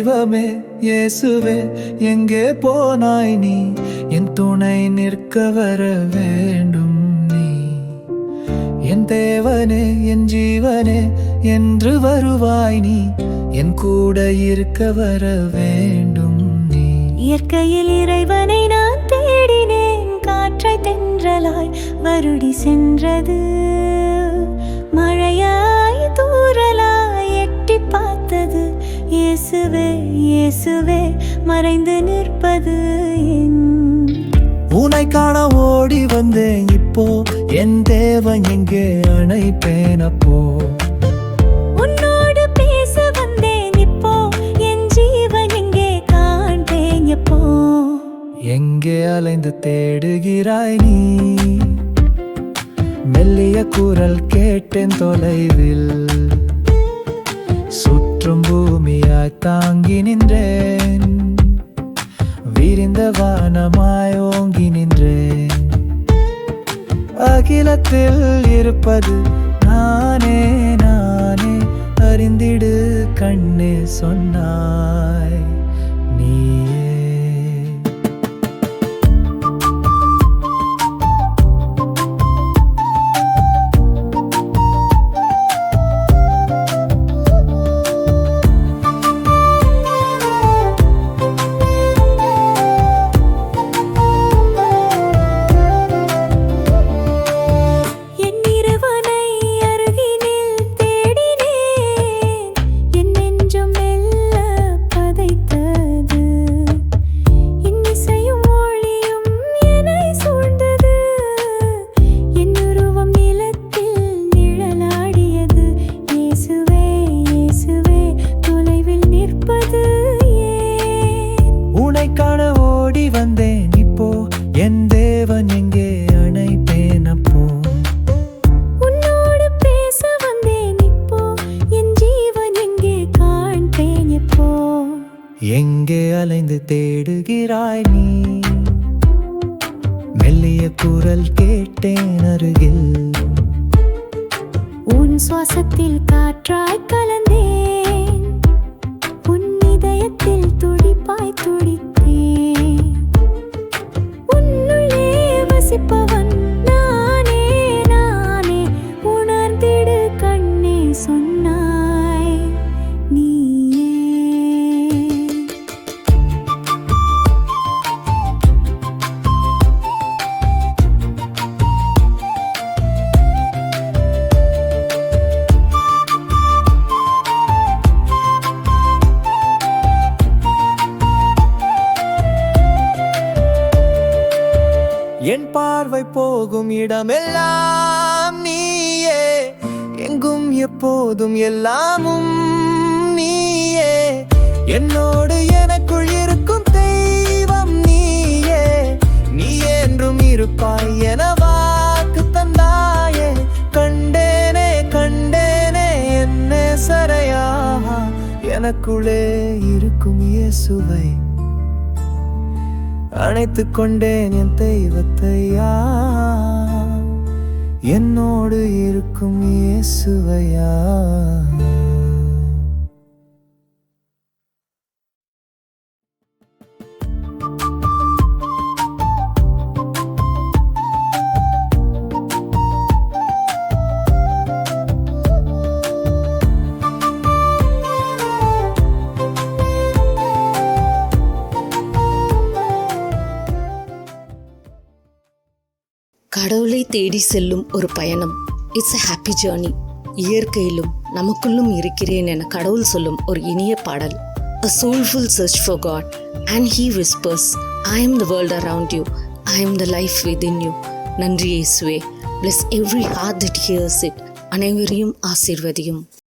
தெய்வமே இயேசுவே எங்கே போனாய் நீ? என் துணை நிற்க வர வேண்டும் நீ. என் தேவனே என் ஜீவனே என்று வருவாய் நீ. என் கூட இருக்க வர வேண்டும் நீ. இயற்கையில் இறைவனை நான் தேடினேன். காற்றை தென்றலாய் வருடி சென்றது. மழையாய் தூறலாய் எட்டி பார்த்தது. இயேசுவே இயேசுவே மறைந்து நிற்பது என். உன்னை காண ஓடி வந்தேன் இப்போ. என் தேவன் எங்கே அணைப்பேன் அப்போ. உன்னோடு பேச வந்தேன் இப்போ. என் ஜீவன் எங்கே காண்பேன் எப்போ. எங்கே அலைந்து தேடுகிறாய் நீ? மெல்லிய குரல் கேட்டேன் தொலைவில். சுற்றும் பூமியாய் தாங்கி நின்றேன். விரிந்த வானமாய் ஓங்கி நின்றேன். அகிலத்தில் இருப்பது நானே நானே. அறிந்திடு கண்ணே சொன்னாய் நீயே. வந்தேன் இப்போ. என் தேவன் எங்கே அணைப்பேன் அப்போ. உன்னோடு பேச வந்தேன் இப்போ. என் ஜீவன் எங்கே காண்பேன் எப்போ. எங்கே அலைந்து தேடுகிறாய் நீ? மெல்லிய குரல் கேட்டேன் அருகில். உன் சுவாசத்தில் காற்றாய் கலந்தேன். உன் இதயத்தில் துடிப்பாய் துடித்தேன். வசிப்பவன் நானே நானே. உணர்ந்திடு கண்ணே சொன்னாய் நீயே. என் பார்வை போகும் இடமெல்லாம் நீயே. எங்கும் எப்போதும் எல்லாமும் நீயே. என்னோடு எனக்குள் இருக்கும் தெய்வம் நீயே. நீ என்றும் இருப்பாய் என வாக்கு தந்தாயே. கண்டேனே கண்டேனே என்ன சரையா. எனக்குள்ளே இருக்கும் இயேசுவை அணைத்துக் கொண்டேன் என் தெய்வத்தையா. என்னோடு இருக்கும் இயேசுவையா. கடவுளை தேடி செல்லும் ஒரு பயணம். It's a happy journey. இயற்கையிலும் நமக்குள்ளும் இருக்கிறேன் என கடவுள் சொல்லும் ஒரு இனிய பாடல். A soulful search for God and He whispers, I am the world around you. I am the life within you. நன்றி இயேசுவே. Bless every heart that hears it. அனைவரையும் ஆசீர்வதியும்.